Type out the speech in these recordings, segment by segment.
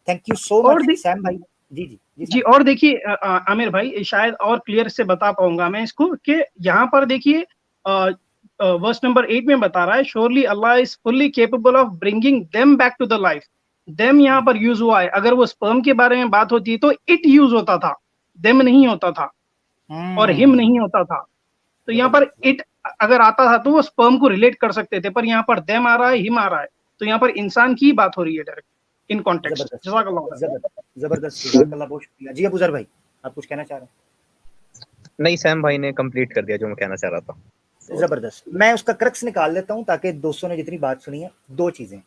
Thank you सो और much Sam भाई। जी जी जी, और देखिए आमिर भाई, शायद और क्लियर से बता पाऊंगा मैं इसको कि यहाँ पर देखिए वर्स नंबर 8 में बता रहा है, surely Allah is fully capable of bringing them back to the life. Them यहाँ पर यूज हुआ है, अगर वो स्पर्म के बारे में बात होती तो इट यूज होता था, देम नहीं होता था और हिम नहीं होता था। तो यहाँ पर इट अगर आता था तो वो स्पर्म को रिलेट कर सकते थे, पर यहाँ पर देम आ रहा है, हिम आ रहा है, तो यहाँ पर इंसान की बात हो रही है डायरेक्ट इन कॉन्टेक्स्ट। जबरदस्त, जज़ाकल्लाह, बहुत शुक्रिया। जी अबूजर भाई, आप कुछ कहना चाह रहे हैं? नहीं, सैम भाई ने कंप्लीट कर दिया जो मैं कहना चाह रहा था। जबरदस्त। मैं उसका क्रक्स निकाल लेता हूँ ताकि दोस्तों ने जितनी बात सुनी है। दो चीजें,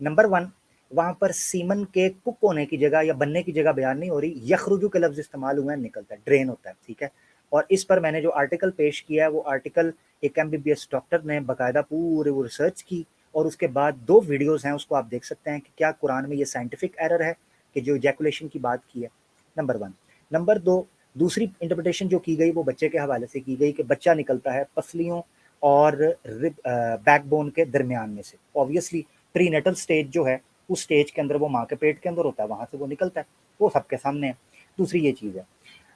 नंबर 1, वहां पर सीमन के कुक होने की जगह या बनने की जगह बयान नहीं हो रही, यखरुजु के लफ्ज इस्तेमाल हुए हैं, निकलता है, ड्रेन होता है, ठीक है। और इस पर मैंने जो आर्टिकल पेश किया है वो आर्टिकल एक MBBS डॉक्टर ने बाकायदा पूरे वो रिसर्च की, और उसके बाद 2 वीडियोस हैं, उसको आप देख सकते हैं कि क्या कुरान में ये साइंटिफिक एरर है कि जो इजैकुलेशन की बात की है, नंबर 1। नंबर 2, दूसरी इंटरप्रिटेशन जो की गई वो बच्चे के हवाले से की गई कि बच्चा निकलता है पसलियों और बैकबोन के दरमियान में से। ऑब्वियसली प्रीनेटल स्टेज जो है उस स्टेज के अंदर वो माँ के पेट के अंदर होता है, वहां से वो निकलता है, वो सबके सामने है। दूसरी ये चीज़ है।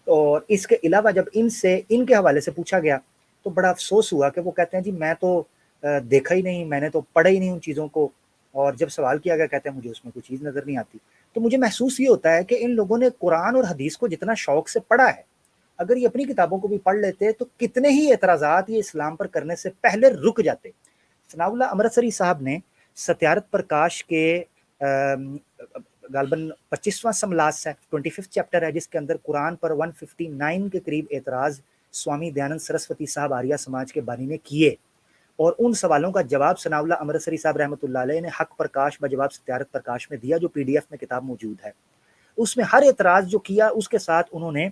और इसके अलावा जब इनके हवाले से पूछा गया तो बड़ा अफसोस हुआ कि वो कहते हैं जी मैं तो देखा ही नहीं, मैंने तो पढ़ा ही नहीं उन चीज़ों को, और जब सवाल किया गया कहते हैं मुझे उसमें कोई चीज़ नज़र नहीं आती। तो मुझे महसूस ये होता है कि इन लोगों ने कुरान और हदीस को जितना शौक से पढ़ा है, अगर ये अपनी किताबों को भी पढ़ लेते तो कितने ही एतराज़ात ये इस्लाम पर करने से पहले रुक जाते। सनाउल्लाह अमृतसरी साहब ने सत्यारत प्रकाश के गालबन 25वां समलास है, 25th चैप्टर है, जिसके अंदर कुरान पर 159 के करीब एतराज़ स्वामी दयानंद सरस्वती साहब आर्या समाज के बानी ने किए, और उन सवालों का जवाब सनाउल्लाह अमृतसरी साहब रहमतुल्लाह अलैह ने हक प्रकाश बजवाब सत्यारत प्रकाश में दिया, जो PDF में किताब मौजूद है। उसमें हर एतराज़ जो किया उसके साथ उन्होंने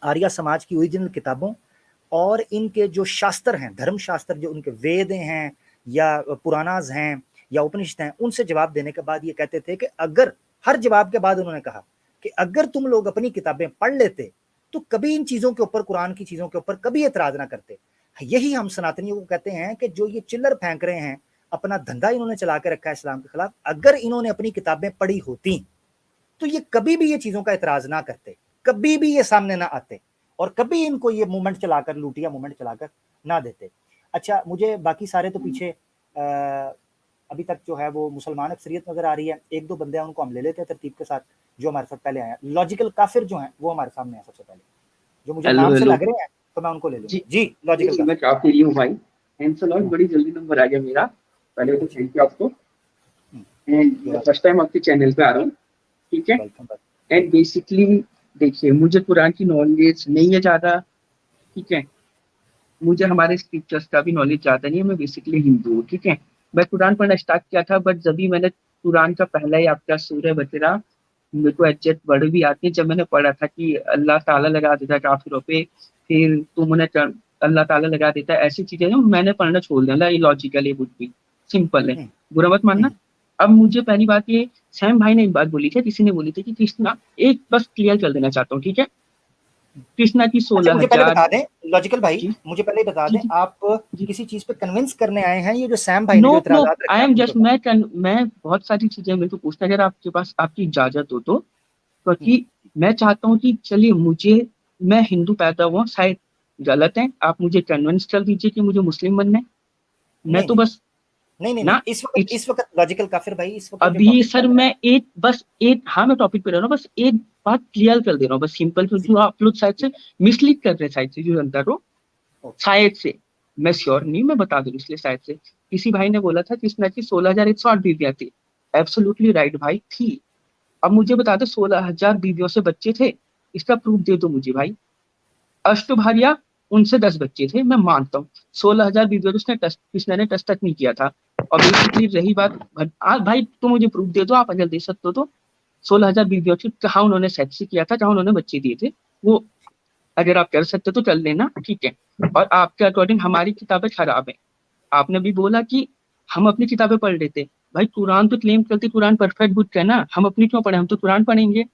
आर्या समाज की ओरिजिनल किताबों और इनके जो शास्त्र हैं, धर्म शास्त्र जो उनके वेद हैं या पुराणाज हैं या उपनिषद हैं, उनसे जवाब देने के बाद ये कहते थे कि अगर, हर जवाब के बाद उन्होंने कहा कि अगर तुम लोग अपनी किताबें पढ़ लेते तो कभी इन चीज़ों के ऊपर, कुरान की चीज़ों के ऊपर कभी एतराज़ ना करते। यही हम सनातनियों को कहते हैं कि जो ये चिल्लर फेंक रहे हैं, अपना धंधा इन्होंने चला के रखा है इस्लाम के खिलाफ, अगर इन्होंने अपनी किताबें पढ़ी होती तो ये कभी भी ये चीज़ों का एतराज़ ना करते, कभी भी ये सामने ना आते, और कभी इनको ये मूवमेंट चलाकर, लूटिया मूवमेंट चलाकर ना देते। अच्छा, मुझे बाकी सारे तो पीछे अभी तक जो है वो मुसलमान अक्सरियत नज़र आ रही है। 1-2 बंदे हैं, उनको हम ले लेते हैं तरतीब के साथ, जो हमारे साथ पहले आए हैं। लॉजिकल काफिर जो हैं वो हमारे सामने हैं सबसे पहले, जो मुझे नाम से लग रहे हैं, तो मैं उनको ले लूँगा। जी लॉजिकल काफिर। मैं काफी रही हूँ भाई, थैंक्स अ लॉट, बड़ी जल्दी नंबर आ गया मेरा, पहले तो थैंक यू आपको। एंड फर्स्ट टाइम आपके चैनल पे आ रहा हूँ, ठीक है। एंड बेसिकली देखिए, मुझे कुरान की नॉलेज नहीं है ज़्यादा, ठीक है, मुझे हमारे स्क्रिप्चर्स का भी नॉलेज ज़्यादा नहीं है, मैं बेसिकली हिंदू हूँ, ठीक है। मैं कुरान पढ़ना स्टार्ट किया था, बट जब भी मैंने कुरान का पहला ही आपका सूरह बकरा, मेरे को एग्जैक्ट वर्ड भी आते हैं, जब मैंने पढ़ा था कि अल्लाह ताला लगा देता है काफिरों पे, फिर तुम उन्हें अल्लाह ताला लगा देता है, ऐसी चीजें ना मैंने पढ़ना छोड़ दिया। लॉजिकल है, कुछ भी सिंपल है, बुरा मत मानना। अब मुझे पहली बात ये, सैम भाई ने एक बात बोली थी, किसी ने बोली थी कि कृष्णा, एक बस क्लियर कर देना चाहता हूँ, ठीक है, कृष्णा की 16,000। मुझे पहले बता दें लॉजिकल भाई, मुझे पहले बता दें, आप किसी चीज पे कन्विंस करने आए हैं, ये जो सैम भाई ने जो इतराज़ात रखे हैं? आई एम जस्ट, मैं बहुत सारी चीजें मेरे को पूछना, अगर आपके पास आपकी इजाजत हो तो, क्योंकि मैं चाहता हूँ कि चलिए, मैं हिंदू पैदा हुआ, शायद गलत है, आप मुझे कन्विंस कर दीजिए कि मुझे मुस्लिम बनना है। मैं तो बस नहीं, इस वक्त लॉजिकल काफिर भाई, इस वक्त अभी सर मैं हाँ मैं टॉपिक पे रह रहा हूँ, बस एक बात क्लियर कर दे रहा हूँ, बस सिंपल, क्योंकि आप लोग शायद से मिसलीड कर रहे हैं, शायद से जो जनता को, शायद से, मैं श्योर नहीं, मैं बता दूं, इसलिए शायद से किसी भाई ने बोला था कि कृष्णा की 16,108 बीवियां थी। एब्सोल्युटली राइट भाई, थी। अब मुझे बता दो 16,000 बीवियों से बच्चे थे, इसका प्रूफ दे दो मुझे भाई। अष्टभार्या, उनसे 10 बच्चे थे, मैं मानता हूँ। 16,000 बीवियों उसने कृष्णा ने टच तक नहीं किया था। और बेसिकली रही बात, भाई तो मुझे प्रूफ दे दो, आप अगर दे सकते हो तो, 16,000 बीवियों से कहाँ उन्होंने सेक्स किया था, जहाँ उन्होंने बच्चे दिए थे, वो अगर आप कर सकते तो चल लेना, ठीक है। और आपके अकॉर्डिंग हमारी किताबें खराब है। आपने भी बोला कि हम अपनी किताबें पढ़ लेते, भाई कुरान तो क्लेम करती कुरान परफेक्ट बुक है ना, हम अपनी क्यों पढ़े, हम तो कुरान पढ़ेंगे,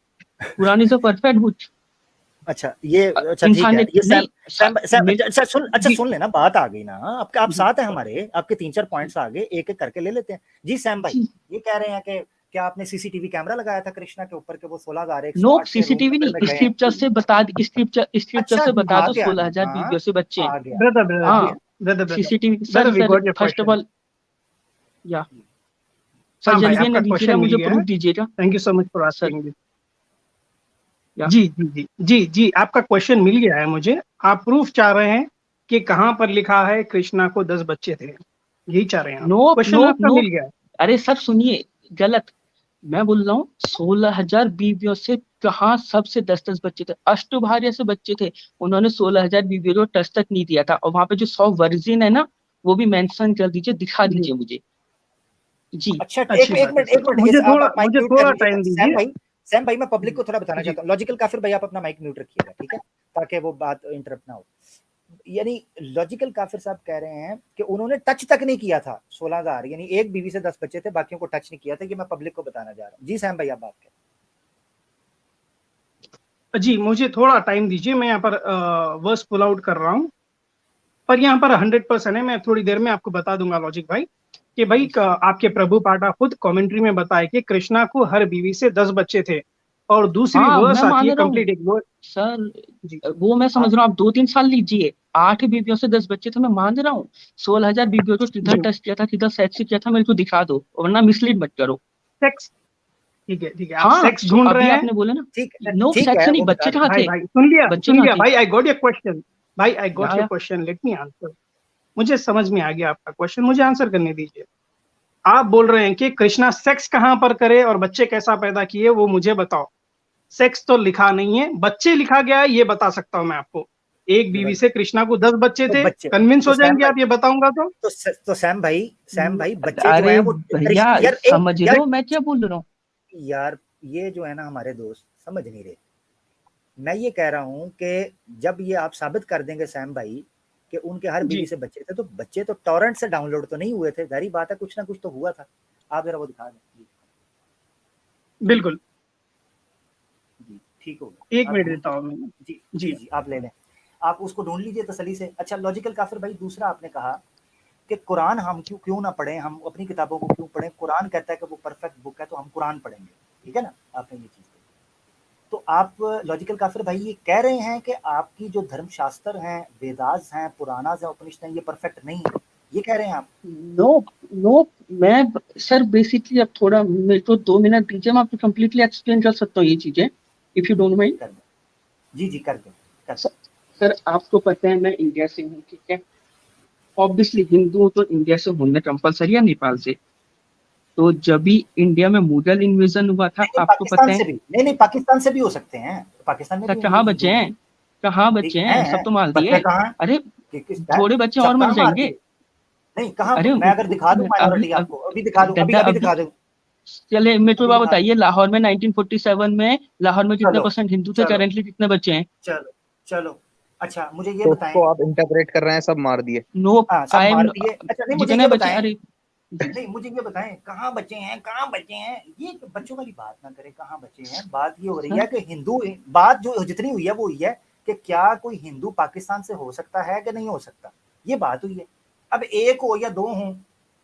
Quran is a perfect book. अच्छा ये, अच्छा ठीक है, ये सुन लेना, बात आ गई ना, आप साथ हैं हमारे, आपके 3-4 पॉइंट्स आ गए, एक एक करके ले लेते हैं। जी सैम भाई, ये कह रहे हैं कि क्या आपने सीसीटीवी कैमरा लगाया था कृष्णा के ऊपर के वो 16,000 नो सीसीटीवी नहीं, स्क्रिप्चर से बता, स्क्रिप्चर से बता दो 16,000 वीडियो से बच्चे हैं। ब्रदर हाँ brother CCTV Brother, we got your first of question. All या हाँ सर भाई, जल्दी आपका ना दीजिएगा, question मुझे मिल गया प्रूफ है। दीजिएगा। Thank you so much for asking this. या जी जी जी जी जी, आपका क्वेश्चन मिल गया है मुझे। आप प्रूफ चाह रहे हैं कि कहाँ पर लिखा है कृष्णा को 10 बच्चे थे, यही चाह रहे हैं आप? नो क्वेश्चन नो आपका नो, मिल गया है। अरे सर सुनिए, गलत, मैं बोल रहा हूँ 16,000 बीवियों से कहाँ सबसे 10-10 बच्चे थे, अष्टभार्य से बच्चे थे, उन्होंने 16,000 बीवियों को टच तक नहीं दिया था। और वहां पे जो 100 वर्जिन है ना, वो भी मेंशन कर दीजिए, दिखा दीजिए मुझे। जी अच्छा एक अच्छी एक बात है मिनट सर। एक मिनट मुझे आप थोड़ा माइक मुझे म्यूट कर थोड़ा लीजिएगा टाइम सैम दीजिए। सैम भाई मैं पब्लिक को थोड़ा बताना जी चाहता हूँ, लॉजिकल काफिर भाई आप अपना माइक म्यूट रखिएगा, ठीक है, ताकि वो बात इंटरप्ट ना हो। यानी लॉजिकल काफिर साहब कह रहे हैं कि उन्होंने टच तक नहीं किया था 16,000, यानी एक बीवी से 10 बच्चे थे, बाकियों को टच नहीं किया था। ये मैं पब्लिक को बताना जा रहा हूँ। जी सैम भाई आप बात करें। जी मुझे थोड़ा टाइम दीजिए, मैं यहाँ पर वर्स पुल आउट कर रहा हूँ, पर यहाँ पर 100% है। मैं थोड़ी देर में आपको बता दूंगा लॉजिक भाई कि भाई आपके प्रभु पाठा खुद कमेंट्री में बताए कि कृष्णा को हर बीवी से 10 बच्चे थे, और दूसरी हाँ वर्स मैं आती मान है रहा हूँ कंप्लीट इग्नोर। सर, जी वो मैं समझ रहा हूँ, आप 2-3 साल लीजिए, 8 बीवियों से 10 बच्चे थे, मैं मान रहा हूँ। 16,000 बीवियों को किधर जी टच किया था, किधर सेक्स किया था, मेरे को दिखा दो, वरना मिसलीड मत करो। सेक्स, ठीक है, आप हाँ सेक्स ढूंढ रहे अभी हैं। आपने बोला ना, ठीक नो ठीक सेक्स है नहीं, वो बता बच्चे दें। कहाँ भाई थे, भाई बच्चे कहाँ थे? भाई, आई गॉट योर क्वेश्चन भाई, आई गॉट योर या क्वेश्चन, लेट मी आंसर। मुझे समझ में आ गया आपका क्वेश्चन, मुझे आंसर करने दीजिए। आप बोल रहे हैं कि कृष्णा सेक्स कहां पर करे और बच्चे कैसा पैदा किए, वो मुझे बताओ। सेक्स तो लिखा नहीं है, बच्चे लिखा गया है, ये बता सकता हूं मैं आपको। एक बीवी से कृष्णा को 10 बच्चे तो थे, बच्चे कन्विंस तो हो सैम जाएंगे भाई आप ये बताऊंगा तो? तो सैम भाई बच्चे जो अरे हैं वो भैया यार समझ रहे हो मैं क्या बोल रहा हूँ? यार ये जो है ना हमारे दोस्त समझ नहीं रहे। मैं ये कह रहा हूँ कि जब ये आप साबित कर देंगे सैम भाई कि उनके हर बीवी जी से बच्चे थे, तो बच्चे तो टॉरेंट से डाउनलोड तो नहीं हुए थे, जाहिर बात है कुछ ना कुछ तो हुआ था। आप जरा वो दिखा दें। बिल्कुल, जी ठीक हो गया, एक आप मिनट ढूंढ देता के- हूँ मैं। जी जी जी जी आप ले लें, आप उसको ढूंढ लीजिए तसल्ली से। अच्छा लॉजिकल काफिर भाई, दूसरा आपने कहा कि कुरान हम क्यों क्यों ना पढ़ें, हम अपनी किताबों को क्यों पढ़ें, कुरान कहता है कि वो परफेक्ट बुक है तो हम कुरान पढ़ेंगे, ठीक है ना, आपने ये चीज़ कही। तो आप लॉजिकल काफिर भाई ये कह रहे हैं कि आपकी जो धर्मशास्त्र हैं, वेदास हैं, पुराणास हैं, उपनिषद हैं, ये परफेक्ट नहीं है, ये कह रहे हैं आप? नो नो, मैं सर बेसिकली अब थोड़ा मेरे को 2 मिनट दीजिए, मैं आपको कंप्लीटली एक्सप्लेन कर सकता हूँ ये चीजें, इफ यू डोंट माइंड। कर दें, जी जी कर दें, कर दें। सर आपको पता है मैं इंडिया से हूँ, ठीक है, ऑब्वियसली हिंदू तो इंडिया से होना कंपलसरी है, नेपाल से। तो जब भी इंडिया में मुगल इन्वेजन हुआ था, नहीं आपको पता पाकिस्तान है से भी, नहीं पाकिस्तान से भी हो सकते हैं, पाकिस्तान में सर, भी कहाँ हिंदू बचे हैं, हैं। कहाँ ठीक बच्चे हैं, सब हैं, तो मार बच्चे दिए। कहाँ हैं? अरे किस थोड़े बच्चे सब और मर कहाँ मार जाएंगे। दिए? नहीं कहाँ, अरे मैं अगर दिखा दूं माइनॉरिटी आपको, अभी दिखा दूं, अभी गद्दा अभी अभी दिखा दूं, चले मेरे को अभी बात दिखा दूं। बताइए, लाहौर में 1947 में लाहौर में कितने चलो परसेंट हिंदू थे, चलो करेंटली कितने बच्चे हैं? चलो चलो अच्छा मुझे ये तो बताएं। उसको आप इंटरप्रेट कर रहे हैं सब मार दिए। नो हाँ सब आई एम, मार दिए। अच्छा नहीं मुझे जितने ये बचे, बताएं, अरे नहीं मुझे ये बताएं कहाँ बचे हैं, कहाँ बचे हैं, ये बच्चों वाली बात ना करें, कहाँ बचे हैं। बात ये हो रही है कि हिंदू, बात जो जितनी हुई है वो हुई है कि क्या कोई हिंदू पाकिस्तान से हो सकता है कि नहीं हो सकता, ये बात हुई है। अब एक हो या दो हों,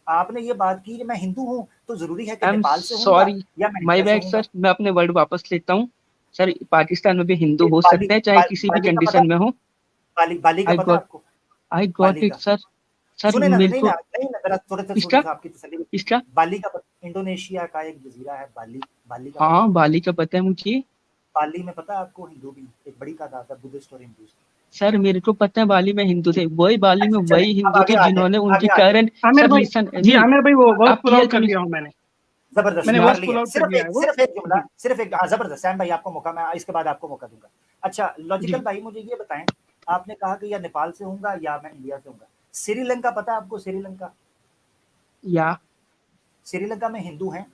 आपने ये बात की कि मैं हिंदू हूँ तो जरूरी है कि आई एम नेपाल से होऊंगा सॉरी, या मैं माय इंडिया से बैड होऊंगा। सर, मैं अपने वर्ड वापस लेता हूँ। सर पाकिस्तान में भी हिंदू हो बाली सकते हैं, चाहे किसी भी बाली का पता, कंडीशन में हो। बाली का पता आपको? आई गॉट बाली इट का सर। सर सुने ना, मेरे नहीं को ना, नहीं ना, जरा थोड़े इसका सा आपकी तसल्ली। इसका बाली का पता, इंडोनेशिया का एक जजीरा है बाली, बाली का पता? हाँ बाली का पता है मुझे। बाली में पता है आपको हिंदू भी एक बड़ी तादाद है, बुद्धिस्ट और हिंदूज। सर मेरे को पता है बाली में हिंदू थे, वही बाली में अच्छा चले वही अब हिंदू थे आगे आ जाए, जिन्होंने उनकी आगे आ जाए। करंट। आमिर सर भाई, लिसन जी नहीं, आमिर भाई, वो वर्स आप पुल क्लियर आउट कर कर दिया हूँ मैंने जबरदस्त मैंने कर वर्स लिया, पुल आउट कर दिया है वो। सिर्फ एक जुमला, सिर्फ एक, हाँ जबरदस्त। सैम भाई आपको मौका, मैं इसके बाद आपको मौका दूंगा। अच्छा लॉजिकल जी भाई मुझे ये बताएं, आपने कहा कि या नेपाल से होऊंगा या मैं इंडिया से होऊंगा। श्रीलंका पता है आपको? श्रीलंका, या श्रीलंका में हिंदू हैं?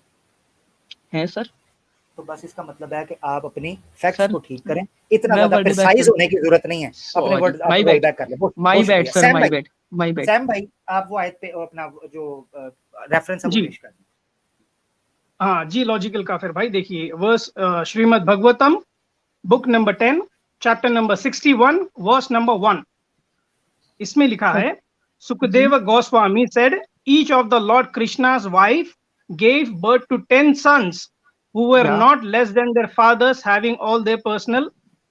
है सर। तो बस इसका मतलब है कि आप अपनी फैक्ट्स सर को ठीक करें, इतना मैं ज्यादा वर्ड बैक प्रिसाइज कर, होने की जरूरत नहीं है। अपने सॉरी वर्ड माय अपने रोल बैड, बैक कर ले। माय बहुत बैड शुक्रिया सर, सैम माय भाई। Bad, my bad. सैम भाई आप वो आयत पे अपना जो रेफरेंस है वो जी पेश कर दें। हाँ जी, लॉजिकल काफिर भाई देखिए, verse Shrimad Bhagavatam book number 10 chapter number 61 verse number 1, इसमें लिखा है, Sukhdev Goswami said each of the lord Krishna's wife gave birth to 10 sons who were Yeah. not less than their fathers, having all their personal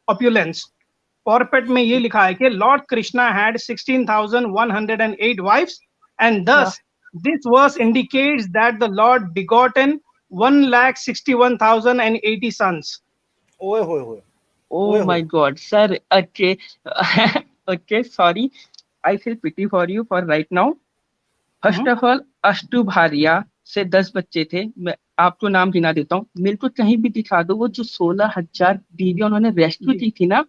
opulence. Porpet में ये लिखा है कि Lord Krishna had 16,108 wives, and thus this verse indicates that the Lord begotten 1,61,080 sons. ओए होए होए Oh Oye, my God, sir. Okay, okay. Sorry, I feel pity for you for right now. First of all अष्टुभार्या से 10 बच्चे थे। मैं आपको नाम गिना देता हूँ, मेरे को कहीं भी दिखा दो वो जो 16,000 बीवियां उन्होंने रेस्क्यू की थी ना,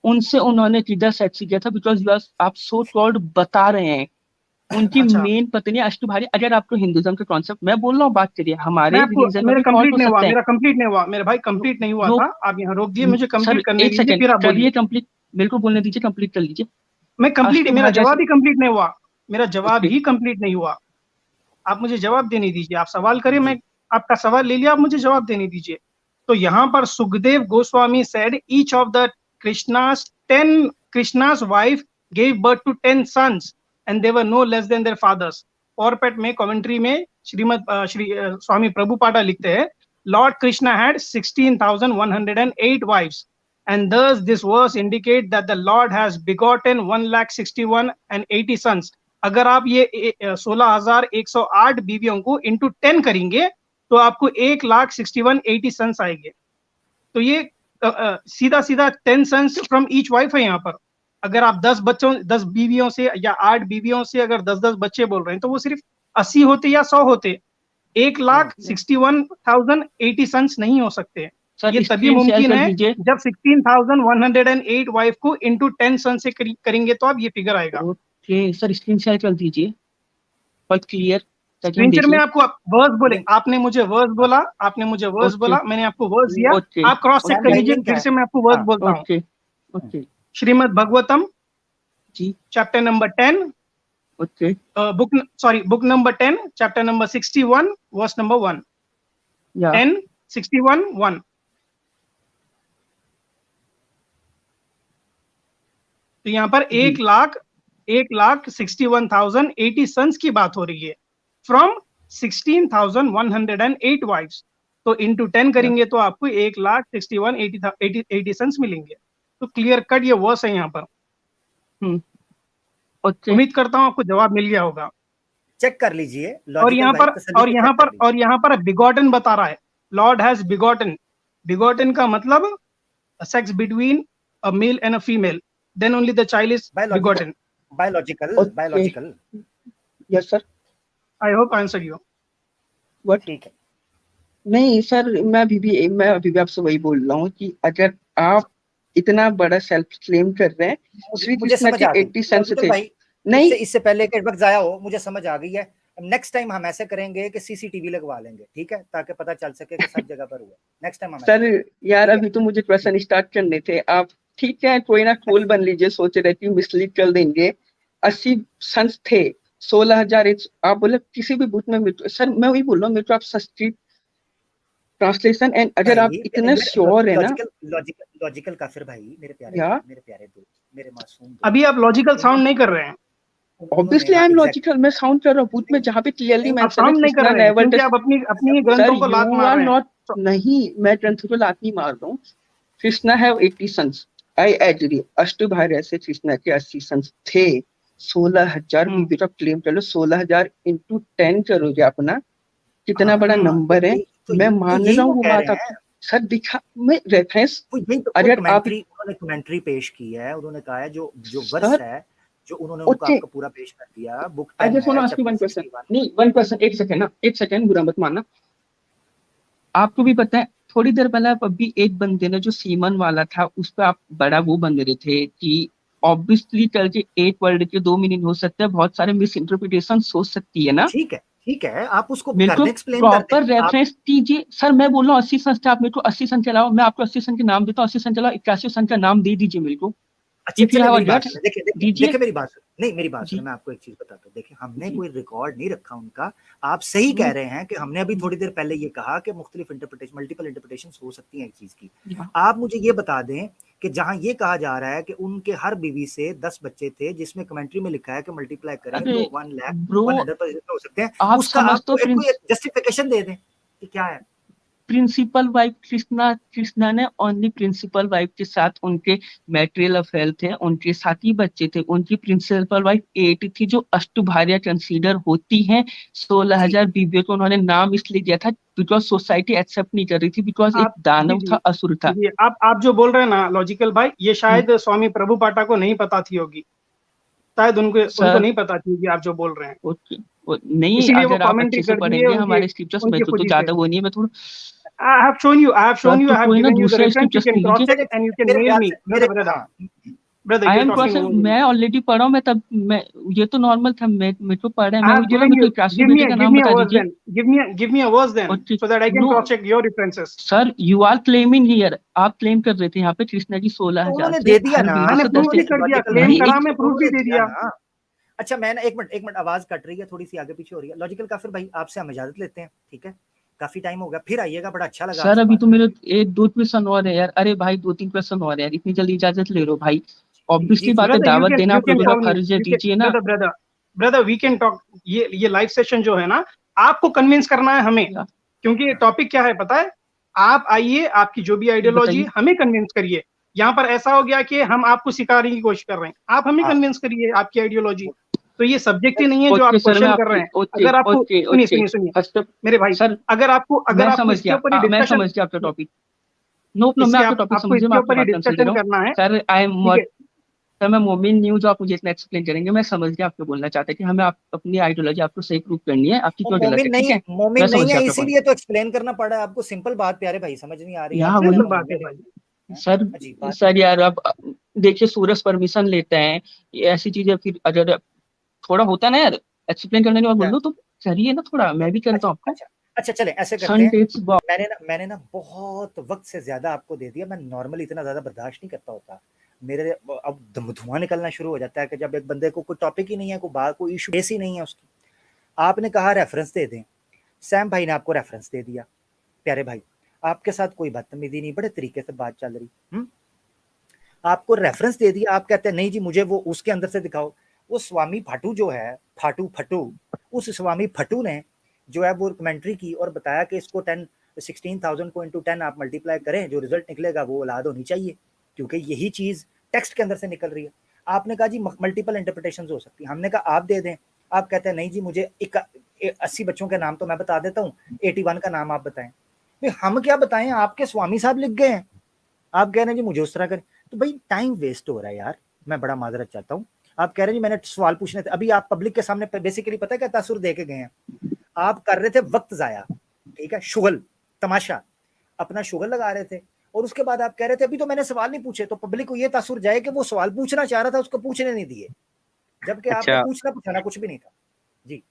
उनसे उन्होंने किधर सेक्स किया था? बिकॉज यू आप सो कॉल्ड बता रहे हैं उनकी अच्छा। मेन पत्नी अष्टुभार्या। अगर आपको हिंदुज्म का कॉन्सेप्ट मैं बोल रहा हूँ, बात करिए हमारे मैं आपको रिलीजन में मेरा भी और कंप्लीट हो नहीं हुआ, सकते हैं। मेरा कंप्लीट नहीं हुआ, मेरे भाई कंप्लीट नहीं हुआ नो। था। आप यहाँ रोक दिए, मुझे सर कंप्लीट करने एक दीजिए, सेकंड फिर आप बोलिए। करिए कंप्लीट, मेरे को बोलने दीजिए, कंप्लीट कर लीजिए। मैं कंप्लीट, मेरा अष्टुभार्या जवाब से ही कंप्लीट नहीं हुआ, मेरा जवाब ओके ही कंप्लीट नहीं हुआ। आप मुझे जवाब देने दीजिए, आप सवाल करिए, जी। मैं आपका सवाल ले लिया, आप मुझे जवाब देने दीजिए। तो यहाँ पर Sukhdev Goswami said each of the Krishna's wife gave birth to 10 sons and they were no less than their fathers. Porpet में कमेंट्री में श्री स्वामी प्रभुपादा लिखते हैं Lord Krishna had 16,108 wives, and thus this verse indicate that the Lord has begotten 1,61,080 sons. अगर आप ये 16,108 बीवियों को into 10 करेंगे तो आपको 1,61,080 सन्स आएंगे। तो ये सीधा सीधा 10 सन्स फ्रॉम ईच वाइफ है यहाँ पर। अगर आप 10 बीवियों से या 8 बीवियों से अगर 10 बच्चे बोल रहे हैं तो वो सिर्फ 80 होते या 100 होते, 1,61,080 सन्स नहीं हो सकते। सर ये तभी स्क्रीन शेयर मुमकिन कर है दीजिए। जब 16,108 वाइफ को इंटू 10 सन से करेंगे तो आप ये फिगर आएगा। ओके सर स्क्रीन शेयर कर दीजिए और क्लियर स्क्रीन शेयर में आपको वर्स बोले, आपने मुझे वर्स बोला, आपने मुझे वर्स ओके बोला, मैंने आपको वर्स दिया, ओके आप क्रॉस चेक ओके कर लीजिए, लिंक फिर है। से मैं आपको वर्स हाँ, बोलता हूँ। Okay okay Shrimad Bhagavatam ji chapter number 10, okay book number 10 chapter number 61 verse number 1, या 10:61:1। तो यहाँ पर 1,61,080 सन्स की बात हो रही है फ्रॉम 16,108 वाइफ्स। तो इंटू 10 करेंगे तो आपको 1,61,080 सन्स मिलेंगे। तो क्लियर कट ये वर्स है यहाँ पर। ओके उम्मीद करता हूँ आपको जवाब मिल गया होगा। चेक कर लीजिए और यहाँ पर बिगॉटन बता रहा है, लॉर्ड हैज बिगॉटन। बिगॉटन का मतलब sex between a male and a female, then only the child is begotten. Biological yes sir I hope I answered you. What ठीक है। नहीं सर मैं अभी भी आपसे वही बोल रहा हूँ कि अगर आप इतना बड़ा सेल्फ क्लेम कर रहे हैं, श्री मुझे कृष्ण समझ के आ गई 80 सेंस थे भाई, नहीं इससे पहले कि वक्त जाया हो, मुझे समझ आ गई है। नेक्स्ट टाइम हम ऐसे करेंगे कि सीसीटीवी लगवा लेंगे, ठीक है, ताकि पता चल सके कि सब जगह पर हुआ। नेक्स्ट टाइम हम सर यार अभी तो मुझे क्वेश्चन स्टार्ट करने थे। आप ठीक है कोई ना कूल बन लीजिए, सोच रहे थे मिसलीड कर देंगे। 80 सन्स थे, 16,000 आप बोले किसी भी बुक में। सर मैं वही बोल रहा हूँ, मेरे को आप सस्ती ट्रांसलेशन एंड अगर आप इतने श्योर है ना लॉजिकल काफिर भाई, मेरे प्यारे दोस्त, मेरे मासूम। अभी आप लॉजिकल साउंड नहीं कर रहे हैं। ऑब्वियसली आई एम लॉजिकल, मैं साउंड कर रहा हूँ बुक में जहाँ पे क्लियरली मेंशन है नहीं कर रहे हैं क्योंकि आप अपनी ग्रंथों को लात मार रहे हैं। नहीं मैं ग्रंथों को लात नहीं मार रहा हूँ। Krishna have 80 sons, I agree. अष्टुभार्या से कृष्णा के 80 सन्स थे। 16,000 बीवी का क्लेम कर लो, 16,000 इंटू 10 करोगे अपना, कितना बड़ा नंबर है। मैं मान रहा हूँ वो बात आप सर दिखा मैं रेफरेंस। अगर आप उन्होंने कमेंट्री पेश की है, उन्होंने कहा है जो वर्स है जो उन्होंने उनको आपको पूरा पेश कर दिया। बुक I just want to ask you one question. नहीं 1%, एक सेकंड ना, एक सेकंड बुरा मत मानना। आपको भी पता है थोड़ी देर पहले आप अभी एक बंदे ने जो सीमन वाला था उस पर आप बड़ा वो बन रहे थे कि ऑब्वियसली कल के एक वर्ड के 2 मीनिंग हो सकते हैं, बहुत सारे मिस इंटरप्रिटेशन हो सकती है ना। ठीक है आप उसको मेरे को प्रॉपर रेफरेंस दीजिए। सर मैं बोल रहा हूँ 80 सन थे, आप मेरे को 80 सन चलाओ, मैं आपको 80 सन के नाम देता हूँ। 80 सन चलाओ, 81 सन का नाम दे दीजिए मेरे को। अच्छा If you चलिए have a मेरी बात guts, सुनिए, देखिए देखिए दीजिए। देखिए मेरी बात सुनिए, नहीं मेरी बात जी। सुनिए, मैं आपको एक चीज बताता हूँ। देखिए हमने कोई रिकॉर्ड नहीं रखा उनका, आप सही कह रहे हैं कि हमने अभी थोड़ी देर पहले ये कहा कि मुख्तलिफ इंटरप्रिटेशन, मल्टीपल इंटरप्रिटेशन हो सकती हैं एक चीज की। हाँ। आप मुझे ये बता दें कि जहां ये कहा जा रहा है कि उनके हर बीवी से 10 बच्चे थे, जिसमें कमेंट्री में लिखा है कि मल्टीप्लाई करें अरे तो 1 लाख ब्रो, 100% हो सकते हैं, आप उसका समझ आप तो कोई जस्टिफिकेशन दे दें कि क्या है। प्रिंसिपल वाइफ कृष्णा ने ओनली प्रिंसिपल वाइफ के साथ उनके मैट्रियल अफेयर थे, उनके 7 ही बच्चे थे। उनकी प्रिंसिपल वाइफ 8 थी, जो अष्टभार्या कंसीडर होती हैं। 16,000 बीवियों को उन्होंने नाम इसलिए दिया था बिकॉज सोसाइटी एक्सेप्ट नहीं कर रही थी, बिकॉज एक आप दानव जी था, असुर था। जी आप जो बोल रहे हैं ना लॉजिकल भाई, ये शायद स्वामी प्रभु पाठा को नहीं पता थी होगी, शायद उनको सर नहीं पता थी कि आप जो बोल रहे हैं, नहीं, इसीलिए वो अगर आप कमेंट्री अच्छे से कर दिए पढ़ेंगे उनके हमारे स्क्रिप्चर्स में उनके तो खुद ही से। ज्यादा वो नहीं है, मैं थोड़ा I have shown you, sir तो I have कोई ना given you the दूसरा reference. You स्क्रिप्चर्स can ले cross लीजिए। check and you can मेरे mail ख्याल me, से मेरे brother. हाँ Brother, I you're am talking सर, over me. मैं ऑलरेडी पढ़ा हूँ, मैं तब मैं ये तो नॉर्मल था, मैं तो पढ़ा है, I मैं have वही बोला, given मेरे को you. इक्यासी Give बेटे का नाम me a बता verse दीजिए। then. Give me a verse then, और so that I can know cross check your references. सर, यू आर क्लेमिंग हियर, आप क्लेम कर रहे थे यहाँ पे कृष्णा जी तो 16,000 उन्होंने से दे दिया हर ना, बीवी मैंने से प्रूव 10 भी कर दिया, लॉजिकल क्लेम भाई करा, एक मैं प्रूफ भी दे दिया। ना। अच्छा मैं ना एक मिनट आवाज कट रही है, थोड़ी सी आगे पीछे हो रही है। लॉजिकल काफिर भाई आपसे हम इजाजत लेते हैं, ठीक है, काफी टाइम हो गया, फिर आइएगा, बड़ा अच्छा लगा सर आपसे अभी बात तो मेरे करके। 1-2 क्वेश्चन और है यार। अरे भाई 2-3 क्वेश्चन और है यार, इतनी जल्दी इजाजत ले रहे हो भाई? ऑब्वियसली जी बात है, Brother, दावत देना you आप can लोगों का call me. फर्ज है, You can, दीजिए ना। brother, we can talk. ये लाइव सेशन जो है ना, आपको कन्विंस करना है हमें, या, क्योंकि टॉपिक क्या है पता है? आप आइए, आपकी जो भी आइडियोलॉजी, बताइए। हमें कन्विंस करिए। यहाँ पर ऐसा हो गया कि हम आपको सिखाने की कोशिश कर रहे हैं, आप हमें हाँ। कन्विंस करिए आपकी आइडियोलॉजी। तो ये सब्जेक्ट ही नहीं है जो आप ओके सर, मैं क्वेश्चन कर आपकी रहे हैं। ओके अगर आपको ओके सुनिए ओके सुनिए फर्स्ट मेरे भाई, सर, अगर आपको मैं समझ इसके गया, ऊपर ही मैं डिस्कशन, समझ गया आपका टॉपिक। नो, मैं आपका टॉपिक समझ गया, मैं आपकी इसके ऊपर ही बात कंसिडर डिस्कशन हूँ। करना है, सर आई एम ठीक है? सर, मैं मोमिन नहीं हूँ जो आप मुझे इतना एक्सप्लेन करेंगे। मैं समझ गया आपको बोलना चाहते हैं कि हमें आप अपनी आइडियोलॉजी आपको सही प्रूव करनी है, आपकी वो क्यों गलत है, ठीक है। मैं मोमिन समझ नहीं गया है, आपका पॉइंट। इसीलिए तो एक्सप्लेन करना पड़ रहा है आपको। सिंपल बात प्यारे भाई समझ नहीं आ रही, आप यहाँ कह रहे वही हैं सिंपल मैं बात है मोमिन भाई। हूं। सर, अजीब बात सर यार अब देखिए, सूरज परमिशन लेते हैं, ये ऐसी चीजें, फिर अगर थोड़ा होता है ना यार, एक्सप्लेन करने के बाद बोल क्या? दो तो चाहिए ना, थोड़ा मैं भी करता अच्छा हूँ आपको। अच्छा अच्छा चलें ऐसे करते सन हैं। Takes box. मैंने ना बहुत वक्त से ज्यादा आपको दे दिया। मैं नॉर्मली इतना ज्यादा बर्दाश्त नहीं करता होता। मेरे अब धुआं निकलना शुरू हो जाता है कि जब एक बंदे को कोई टॉपिक ही नहीं है, कोई बात, कोई इशू बेस ही नहीं है उसकी। आपने कहा रेफरेंस दे दें, सैम भाई ने आपको रेफरेंस दे दिया। प्यारे भाई आपके साथ कोई बदतमीजी नहीं, बड़े तरीके से बात चल रही। आपको रेफरेंस दे दिया, आप कहते हैं नहीं जी मुझे वो उसके अंदर से दिखाओ। वो स्वामी फाटू जो है, फटू, उस स्वामी फटू ने जो है वो कमेंट्री की और बताया कि इसको 16,000 को इंटू 10 आप मल्टीप्लाई करें, जो रिजल्ट निकलेगा वो औलाद होनी चाहिए, क्योंकि यही चीज टेक्स्ट के अंदर से निकल रही है। आपने कहा जी मल्टीपल इंटरप्रिटेशन हो सकती है, हमने कहा आप दे दें। आप कहते हैं नहीं जी मुझे 80 बच्चों के नाम तो मैं बता देता हूँ, 81 का नाम आप बताएं। भाई हम क्या बताएं, आपके स्वामी साहब लिख गए हैं, आप कह रहे हैं जी मुझे उस तरह करें। तो भाई टाइम वेस्ट हो रहा है यार, मैं बड़ा माजरत चाहता हूँ। आप कह रहे हैं जी मैंने सवाल पूछने थे, अभी आप पब्लिक के सामने बेसिकली पता है क्या तासुर दे के गए हैं, आप कर रहे थे वक्त जाया, ठीक है, शुगल तमाशा, अपना शुगल लगा रहे थे। और उसके बाद आप कह रहे थे अभी तो मैंने सवाल नहीं पूछे, तो पब्लिक को ये तासुर जाए कि वो सवाल पूछना चाह रहा था, उसको पूछने नहीं दिए, जबकि आपने अच्छा, पूछना पूछाना कुछ भी नहीं था। जी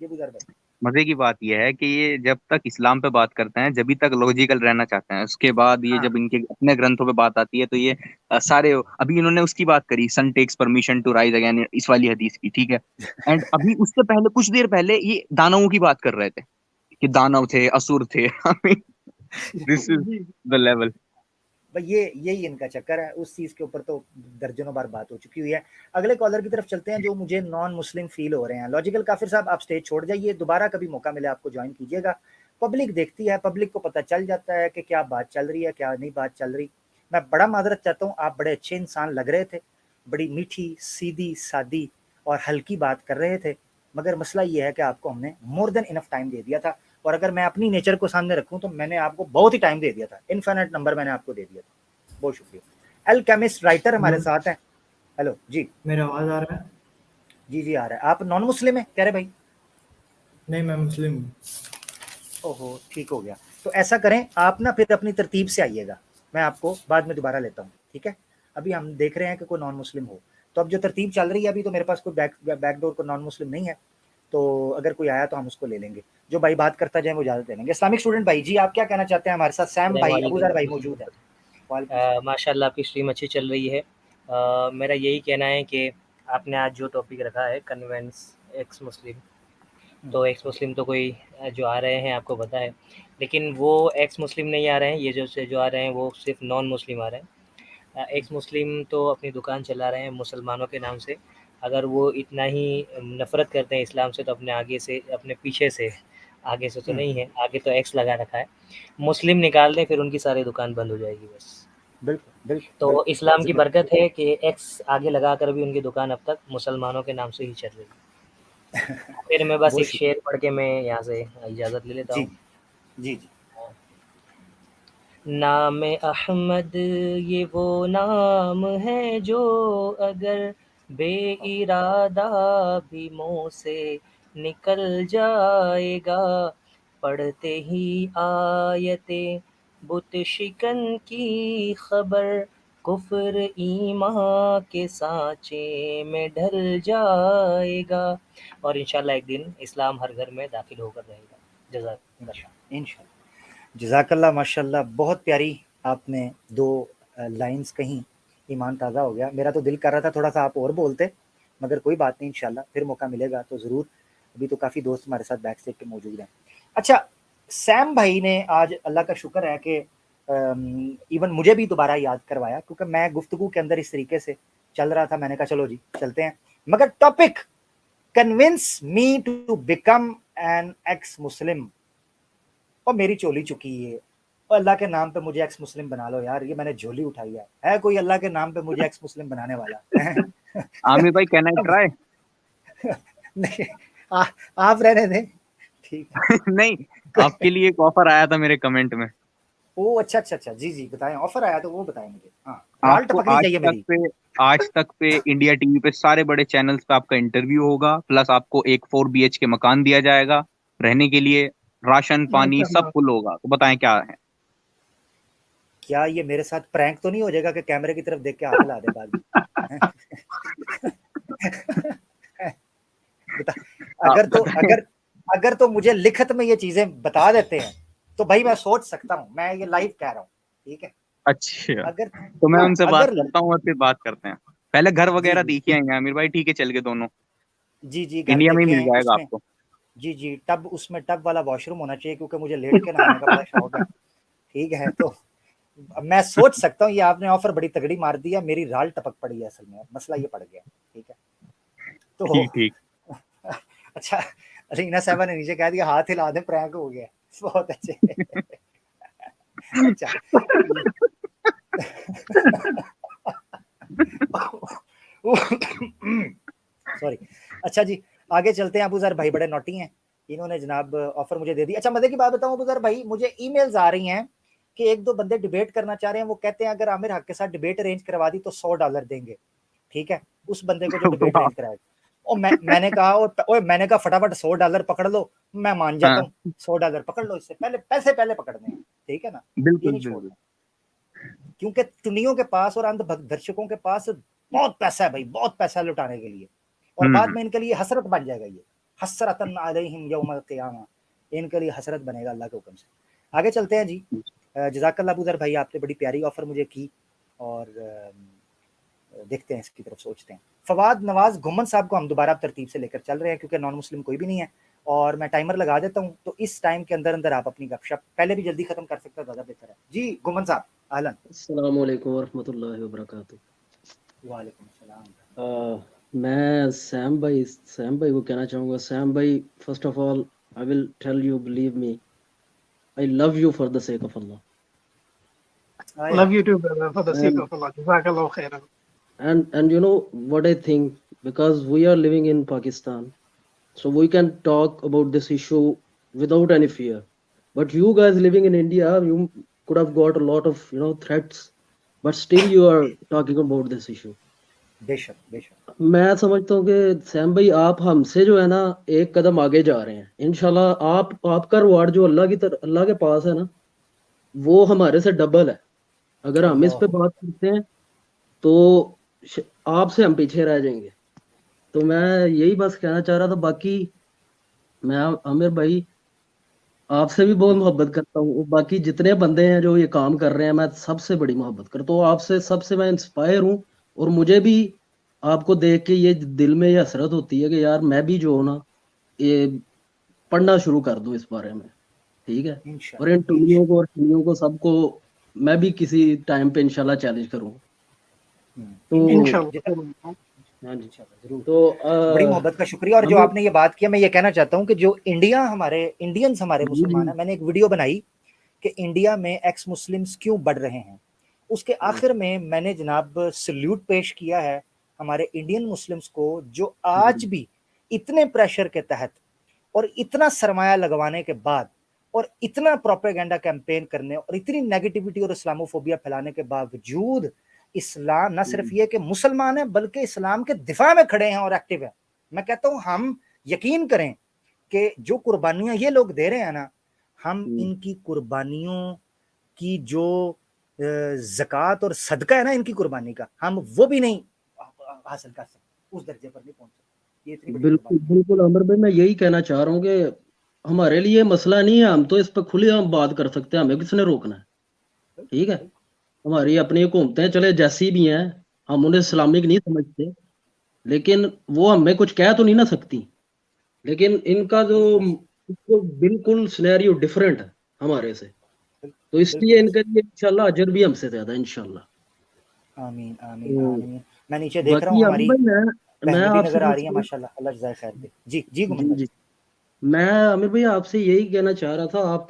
ये बुजुर्ग भाई। मजे की बात यह है कि ये जब तक इस्लाम पे बात करते हैं जब तक लॉजिकल रहना चाहते हैं, उसके बाद ये हाँ जब इनके अपने ग्रंथों पे बात आती है तो ये सारे, अभी इन्होंने उसकी बात करी, son takes permission to rise again, इस वाली हदीस की, ठीक है। एंड अभी उससे पहले कुछ देर पहले ये दानवों की बात कर रहे थे कि दानव थे, असुर थे। दिस इज जी द लेवल। भाई ये यही इनका चक्कर है, उस चीज के ऊपर तो दर्जनों बार बात हो चुकी हुई है। अगले कॉलर की तरफ चलते हैं जो मुझे नॉन मुस्लिम फील हो रहे हैं। लॉजिकल काफिर साहब आप स्टेज छोड़ जाइए, दोबारा कभी मौका मिले आपको ज्वाइन कीजिएगा। पब्लिक देखती है, पब्लिक को पता चल जाता है कि क्या बात चल रही है क्या नहीं बात चल रही। मैं बड़ा माजरत चाहता हूँ, आप बड़े अच्छे इंसान लग रहे थे, बड़ी मीठी सीधी सादी और हल्की बात कर रहे थे, मगर मसला ये है कि आपको हमने मोर देन इनफ टाइम दे दिया था। और अगर मैं अपनी नेचर को सामने रखूं तो मैंने आपको बहुत ही टाइम दे दिया था, इनफिनिट नंबर मैंने आपको दे दिया था। बहुत शुक्रिया। एल्केमिस्ट राइटर हमारे साथ हैं। हेलो जी। मेरा आवाज आ रहा है? जी जी आ रहा है। आप नॉन मुस्लिम है कह रहे भाई? नहीं, मैं मुस्लिम हूँ। ओहो ठीक हो गया। तो ऐसा करें आप ना फिर अपनी तरतीब से आइएगा, मैं आपको बाद में दोबारा लेता हूँ, ठीक है। अभी हम देख रहे हैं कि कोई नॉन मुस्लिम हो, तो अब जो तरतीब चल रही है अभी तो मेरे पास कोई बैकडोर को नॉन मुस्लिम नहीं है, तो अगर कोई आया तो हम उसको ले लेंगे। जो भाई बात करता जाए वो इजाजत दे लेंगे। इस्लामिक स्टूडेंट भाई जी आप क्या कहना चाहते हैं? हमारे साथ सैम भाई, अबूजर भाई मौजूद है। माशाल्लाह आपकी स्ट्रीम अच्छी चल रही है। मेरा यही कहना है कि आपने आज जो टॉपिक रखा है कन्वेंस एक्स मुस्लिम, तो एक्स मुस्लिम तो कोई जो आ रहे हैं आपको पता है, लेकिन वो एक्स मुस्लिम नहीं आ रहे हैं, ये जो आ रहे हैं वो सिर्फ नॉन मुस्लिम आ रहे हैं। एक्स मुस्लिम तो अपनी दुकान चला रहे हैं मुसलमानों के नाम से। अगर वो इतना ही नफ़रत करते हैं इस्लाम से तो अपने पीछे से, आगे से तो नहीं है, आगे तो एक्स लगा रखा है, मुस्लिम निकाल दें फिर उनकी सारी दुकान बंद हो जाएगी बस। बिल्कुल बिल्कुल तो बिल्कुल, इस्लाम की ज़रूर। बरकत है कि एक्स आगे लगा कर भी उनकी दुकान अब तक मुसलमानों के नाम से ही चल रही है। फिर मैं बस बहुत एक शेर पढ़ के मैं यहाँ से इजाज़त ले लेता जी हूँ। जी जी। नाम अहमद ये वो नाम है जो अगर बेइरादा भी मुँह से निकल जाएगा, पढ़ते ही आयते बुत शिकन की खबर, कुफ्र ईमान के सांचे में ढल जाएगा। और इंशाल्लाह एक दिन इस्लाम हर घर में दाखिल होकर रहेगा। जज़ाकल्लाह। इंशाल्लाह। जज़ाकल्लाह माशाल्लाह, बहुत प्यारी आपने 2 लाइन्स कहीं, ईमान ताज़ा हो गया। मेरा तो दिल कर रहा था थोड़ा-सा आप और बोलते, मगर कोई बात नहीं, इंशाल्लाह फिर मौका मिलेगा तो ज़रूर। अभी तो काफ़ी दोस्त हमारे साथ बैक स्टेज पे मौजूद हैं। अच्छा, सैम भाई ने आज अल्लाह का शुक्र है कि इवन मुझे भी दोबारा याद करवाया, क्योंकि मैं गुफ्तगू के अंदर इस तरीके से चल रहा था, मैंने कहा चलो जी चलते हैं। मगर topic convince me to become an ex Muslim, और मेरी चोली चुकी है। और अल्लाह के नाम पे मुझे एक्स मुस्लिम बना लो यार, ये मैंने झोली उठाई है कोई अल्लाह के नाम पे मुझे एक्स मुस्लिम बनाने वाला? आमिर भाई कैन आई ट्राई? नहीं, आप रहने दें, ठीक है। नहीं, आपके लिए एक ऑफर आया था मेरे कमेंट में। ओ अच्छा अच्छा अच्छा, जी जी बताएं, ऑफर आया तो वो बताएं मुझे। हाँ, राल आपको टपकनी चाहिए मेरी। आज तक पे इंडिया टीवी पे सारे बड़े चैनल्स पे आपका इंटरव्यू होगा, प्लस आपको एक 4 BHK मकान दिया जाएगा रहने के लिए, राशन पानी सब माशाल्लाह। फुल होगा। तो बताएं क्या है? क्या ये मेरे साथ प्रैंक तो नहीं हो जाएगा कि कैमरे की तरफ देख के हाथ हिला दे बाद में? बता, अगर तो बताएं। अगर अगर तो मुझे लिखत में ये चीजें बता देते हैं तो भाई मैं सोच सकता हूँ, मैं ये लाइव कह रहा हूँ, ठीक है। अच्छा, अगर तो मैं हाँ, उनसे बात अगर करता हूँ और फिर बात करते हैं। पहले घर जी वगैरह जी देख के आएंगे आमिर भाई, ठीक है, चल के दोनों। जी जी, घर इंडिया में ही मिल देखें जाएगा उसमें। आपको। जी जी, टब, उसमें टब वाला वॉशरूम होना चाहिए क्योंकि मुझे लेट के नहाने का बड़ा शौक है, ठीक है। तो अब मैं सोच सकता हूँ, ये आपने ऑफर बड़ी तगड़ी मार दी है, मेरी राल टपक पड़ी है, असल में मसला ये पड़ गया, ठीक है। तो ठीक ठीक। अच्छा, रीना साहबा ने नीचे कह दिया हाथ हिला दे, प्रैंक हो गया, बहुत अच्छे। अच्छा सॉरी। अच्छा जी, आगे चलते हैं। अबू ज़र भाई बड़े नॉटी हैं, इन्होंने जनाब ऑफर मुझे दे दी। अच्छा, मजे की बात बताऊं अबू ज़र भाई, मुझे ईमेल्स आ रही हैं कि 1-2 बंदे डिबेट करना चाह रहे हैं। वो कहते हैं अगर आमिर हक के साथ डिबेट अरेंज करवा दी तो $100 देंगे, ठीक है, उस बंदे को जो डिबेट वाह। अरेंज कराएगा। और मैंने कहा मैंने कहा फटाफट $100 पकड़ लो, मैं मान जाता हाँ, हूँ। $100 पकड़ लो, इससे पहले पैसे पहले पकड़ने हैं, ठीक है ना, ये बिल्कुल नहीं बिल्कुल। छोड़ना, क्योंकि टुनियों के पास और अंध दर्शकों के पास बहुत पैसा है भाई, बहुत पैसा है लुटाने के लिए, और बाद हम्म। में इनके लिए हसरत बन जाएगा। ये हसरतन अलैहिम यौमल क़ियामा, इनके लिए हसरत बनेगा अल्लाह के हुक्म से। आगे चलते हैं जी। जज़ाकल्लाह अबू ज़र भाई, आपने बड़ी प्यारी ऑफर मुझे की, और देखते हैं इसकी तरफ, सोचते हैं। फवाद नवाज घुमन साहब को हम दोबारा तरतीब से लेकर चल रहे हैं क्योंकि नॉन मुस्लिम कोई भी नहीं है, और मैं टाइमर लगा देता हूँ, तो इस टाइम के अंदर अंदर आप अपनी गपशप पहले भी जल्दी खत्म कर सकते हैं, ज़्यादा बेहतर है जी। घुमन साहब आहलन। अस्सलाम वालेकुम वरहमतुल्लाहि वबरकातुहू। वालेकुम सलाम। मैं सैम भाई को कहना चाहूँगा, सैम भाई, first of all I will tell you, believe me, I love you for the sake of Allah, I Love you too, brother, for the sake and of Allah. Jazakallah khairan. and you know what I think, because we are living in Pakistan, so we can talk about this issue without any fear. But you guys living in India, you could have got a lot of threats, but still you are talking about this issue. बेशक बेशक। मैं समझता हूँ कि Sam भाई, आप हमसे जो है ना एक कदम आगे जा रहे हैं। इंशाल्लाह आपका रिवार्ड जो अल्लाह के पास है ना, वो हमारे से डबल है। अगर हम इस पे बात करते हैं तो आपसे हम पीछे रह जाएंगे। तो मैं यही बस कहना चाह रहा था। बाकी मैं आमिर भाई आपसे भी बहुत मोहब्बत करता हूँ। बाकी जितने बंदे हैं जो ये काम कर रहे हैं, मैं सबसे बड़ी मोहब्बत करता हूँ आपसे, सबसे मैं इंस्पायर हूँ और मुझे भी आपको देख के ये दिल में ये हसरत होती है कि यार मैं भी जो हूं ना ये पढ़ना शुरू कर दूं इस बारे में, ठीक है। और इन टुनियों को और टुनियों को सबको मैं भी किसी टाइम पे इंशाल्लाह चैलेंज करूंगा। तो इंशाल्लाह। हाँ जी, जरूर। तो बड़ी मोहब्बत का शुक्रिया। और जो आपने ये बात किया, मैं ये कहना चाहता हूँ कि जो इंडियंस हमारे मुसलमान हैं, मैंने एक वीडियो बनाई कि इंडिया में एक्स मुस्लिम्स क्यों बढ़ रहे हैं। उसके आखिर में मैंने जनाब सल्यूट पेश किया है हमारे इंडियन मुस्लिम्स को, जो आज भी इतने प्रेशर के तहत और इतना सरमाया लगवाने के बाद और इतना प्रोपेगेंडा कैंपेन करने और इतनी नेगेटिविटी और इस्लामोफोबिया फैलाने के बावजूद इस्लाम न सिर्फ ये कि मुसलमान है बल्कि इस्लाम के दिफा में खड़े हैं और एक्टिव है। मैं कहता हूँ हम यकीन करें कि जो कुर्बानियां ये लोग दे रहे हैं ना, हम इनकी कुर्बानियों की जो ज़कात और सदका है ना इनकी कुर्बानी का, हम वो भी नहीं हासिल कर सकते, उस दर्जे पर नहीं पहुंच सकते। ये इतनी बड़ी बिल्कुल बिल्कुल अमर भाई, मैं यही कहना चाह रहा हूँ कि हमारे लिए मसला नहीं है, हम तो इस पर खुले हम बात कर सकते हैं, हमें किसने रोकना है, ठीक है। हमारी अपनी हुकूमतें चले जैसी भी हैं, हम उन्हें इस्लामिक नहीं समझते, लेकिन वो हमें कुछ कह तो नहीं ना सकती। लेकिन इनका जो बिल्कुल सिनेरियो डिफरेंट है हमारे से, तो इसलिए इनके लिए इंशाल्लाह अजर भी हमसे ज्यादा इंशाल्लाह। आमीन आमीन आमीन। मैं नीचे देख रहा हूँ बाकी हमारी मैं भी आपसे नजर आ रही है माशाल्लाह, अल्लाह जज़ाए खैर दे। जी जी गुमान भाई। जी मैं आमिर भाई आपसे यही कहना चाह रहा था, आप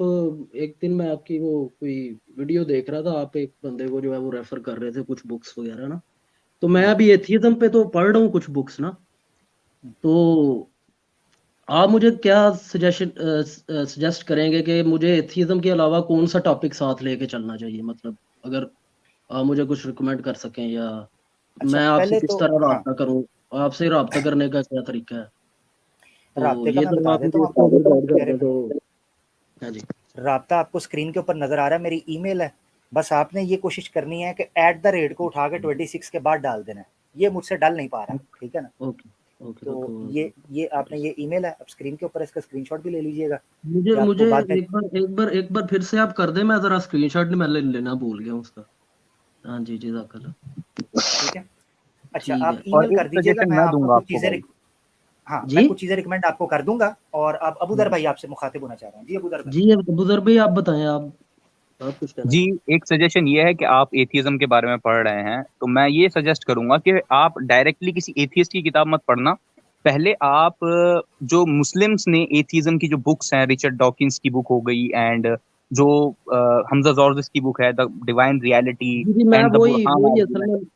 एक दिन मैं आपकी वो कोई वीडियो देख रहा था, आप एक बंदे को जो है वो रेफर कर रहे थे कुछ बुक्स वगैरह ना, तो मैं अभी एथियज्म पे तो पढ़ रहा हूँ कुछ बुक्स ना, तो आप मुझे क्या सजेस्ट करेंगे कि मुझे एथियज्म के अलावा कौन सा टॉपिक साथ लेके चलना चाहिए, मतलब अगर आप मुझे कुछ रिकमेंड कर सकें, या मैं आपसे किस तरह रब्ता करूं, आपसे रब्ता करने का क्या तरीका है, तो राब्ते का ये मैं तो बता आप देता मुझे हूँ आपको गाइड कर प्यारे दें तो। हाँ जी, राब्ता आपको स्क्रीन के ऊपर नजर आ रहा है, मेरी ईमेल है। बस आपने ये कोशिश करनी है कि @ को उठा के 26 के बाद डाल देना है। ये मुझसे डाल नहीं पा रहा, ठीक है ना। Okay okay. तो ये आपने ये ईमेल है, अब स्क्रीन के ऊपर इसका स्क्रीनशॉट भी ले लीजिएगा। मुझे आपको मुझे बाद में एक बार फिर से आप कर दें, मैं जरा स्क्रीनशॉट मैं लेना भूल गया उसका। हाँ जी जज़ाकल्लाह। ठीक है। अच्छा ठीक आप है। और ईमेल एक कर दीजिएगा, सजेशन मैं मैं आपको दूंगा कुछ आपको चीजें भाई। हाँ जी मैं कुछ चीजें रिकमेंड आपको कर दूंगा। और अब अबूदर भाई आपसे मुखातिब होना चाह रहे हैं। जी अबूदर भाई। जी बुजुर्ग भाई आप बताएं, आप कुछ कहना जी, चाहें। एक सजेशन ये है कि आप एथियज्म के बारे में पढ़ रहे हैं तो मैं ये सजेस्ट करूंगा कि आप डायरेक्टली किसी एथियस्ट की किताब मत पढ़ना। पहले आप जो मुस्लिम्स ने एथियज्म की जो बुक्स हैं, रिचर्ड डॉकिंस की बुक हो गई, एंड जो हमजा जॉर्जिस की बुक है द डिवाइन रियलिटी जी जी, मैं एंड द वही बुरहान वही असल आर्गुमेंट।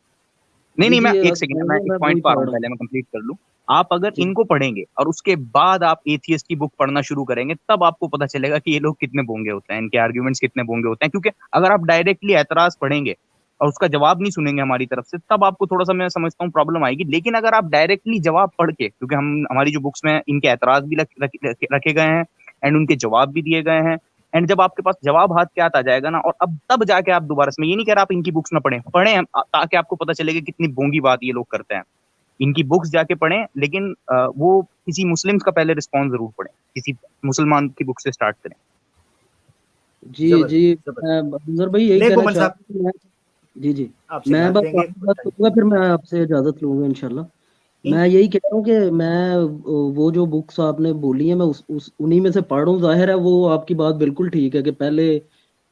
में नहीं जी नहीं, जी मैं एक सेकंड, मैं एक मैं पॉइंट वही पे आ रहा पढ़ हूँ, रहा हूँ। पहले मैं कंप्लीट कर लूँ। आप अगर जी इनको पढ़ेंगे और उसके बाद आप एथियस्ट की बुक पढ़ना शुरू करेंगे, तब आपको पता चलेगा कि ये लोग कितने बोंगे होते हैं, इनके आर्ग्यूमेंट्स कितने बोंगे होते हैं। क्योंकि अगर आप डायरेक्टली एतराज पढ़ेंगे और उसका जवाब नहीं सुनेंगे हमारी तरफ से, तब आपको थोड़ा सा, मैं समझता हूँ, प्रॉब्लम आएगी। लेकिन अगर आप डायरेक्टली जवाब पढ़ के, क्योंकि हमारी जो बुक्स में इनके एतराज भी रखे गए हैं एंड उनके जवाब भी दिए गए हैं, एंड जब आपके पास जवाब हाथ के हाथ आ जाएगा ना, और अब तब जाके आप दोबारा से, मैं ये नहीं कह रहा आप इनकी बुक्स ना पढ़ें, ताकि आपको पता चलेगा कितनी बोंगी बात ये लोग करते हैं। इनकी बुक्स जाके पढ़ें, लेकिन वो किसी मुस्लिम्स का पहले रिस्पॉन्स जरूर पढ़ें, किसी मुसलमान की बुक से स्टार्ट करें। जी जी बुजुर्ग भाई यही ले कहना गुमन चाह साहब रहा हूँ जी जी। आपसे मैं इजाजत बस लेंगे। आपकी बात करूंगा, फिर मैं आपसे इजाजत लूंगा इंशाल्लाह। मैं यही कह रहा हूँ कि मैं वो जो बुक्स आपने बोली है मैं उस उन्हीं में से पढ़ रहा हूँ। जाहिर है वो आपकी बात बिल्कुल ठीक है कि पहले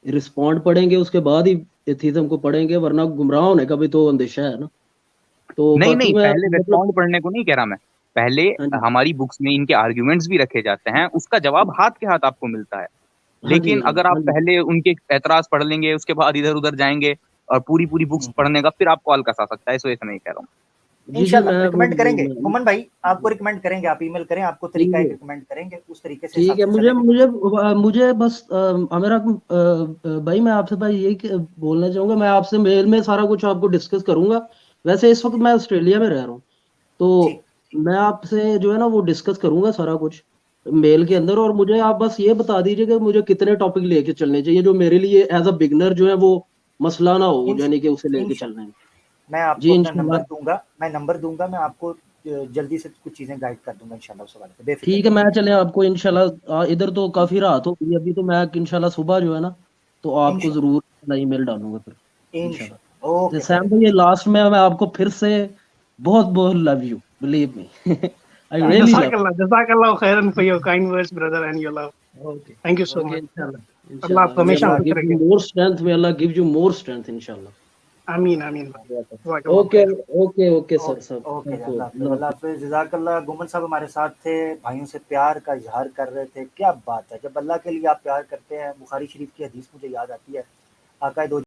रिस्पॉन्ड पढ़ेंगे उसके बाद ही एथिज्म को पढ़ेंगे, वरना गुमराह होने का भी तो अंदेशा है ना। तो नहीं बाकी नहीं, मैं पहले मतलब रिस्पॉन्ड पढ़ने को नहीं कह रहा मैं। पहले हाँ जी हमारी बुक्स में इनके आर्ग्यूमेंट्स भी रखे जाते हैं, उसका जवाब हाथ के हाथ आपको मिलता है। हाँ जी लेकिन अगर आप हाँ जी पहले उनके एतराज पढ़ लेंगे, उसके बाद इधर उधर जाएंगे और पूरी पूरी बुक्स पढ़ने का फिर आपको अलकस आ सकता है, इस वजह से मैं ये कह रहा हूँ। जी जी इंशाल्लाह रिकमेंड करेंगे मैं गुमन भाई, आपको रिकमेंड करेंगे, आप ईमेल करें, आपको तरीका एक ठीक है रिकमेंड करेंगे, उस तरीके से हिसाब ठीक है। से मुझे चलेंगे। मुझे मुझे बस मेरा भाई मैं आपसे भाई यही बोलना चाहूंगा, मैं आपसे मेल में सारा कुछ आपको डिस्कस करूंगा। वैसे इस वक्त मैं ऑस्ट्रेलिया में रह रहा हूँ, तो ठीक मैं आपसे जो है ना वो डिस्कस करूंगा सारा कुछ मेल के अंदर। और मुझे आप बस ये बता दीजिए कि मुझे कितने टॉपिक लेके चलने चाहिए जो मेरे लिए एज अ बिगनर जो है वो मसला ना हो, यानी कि उसे लेके चलने में। मैं आपको जी अपना इंशाल्लाह। नंबर दूंगा, मैं आपको जल्दी से कुछ चीजें गाइड कर दूंगा इंशाल्लाह उस हवाले से, बेफिक्र ठीक है, रहें। मैं चले आपको इंशाल्लाह इधर तो काफी रात हो गई अभी, तो मैं इंशाल्लाह सुबह जो है ना तो आपको इंशाल्लाह जरूर ईमेल डालूंगा फिर इंशाल्लाह। ओके सैम भाई, ये लास्ट में मैं आपको फिर से बहुत बहुत love you, believe me. I really love. जज़ाकल्लाह खैरन for your kind words brother and your love. Okay thank you so okay, much. इंशाल्लाह अल्लाह आपको हमेशा अल्लाह खुश गिव रखे। You more strength, may Allah give you more strength इंशाल्लाह। आमीन आमीन। ओके ओके ओके सर सब ओके सबको अल्लाह हाफिज़, अल्लाह हाफिज़, जज़ाकल्लाह। गुमन साहब हमारे साथ थे, भाइयों से प्यार का इजहार कर रहे थे। क्या बात है, जब अल्लाह के लिए आप प्यार करते हैं, बुखारी शरीफ की हदीस मुझे याद आती है, आका दो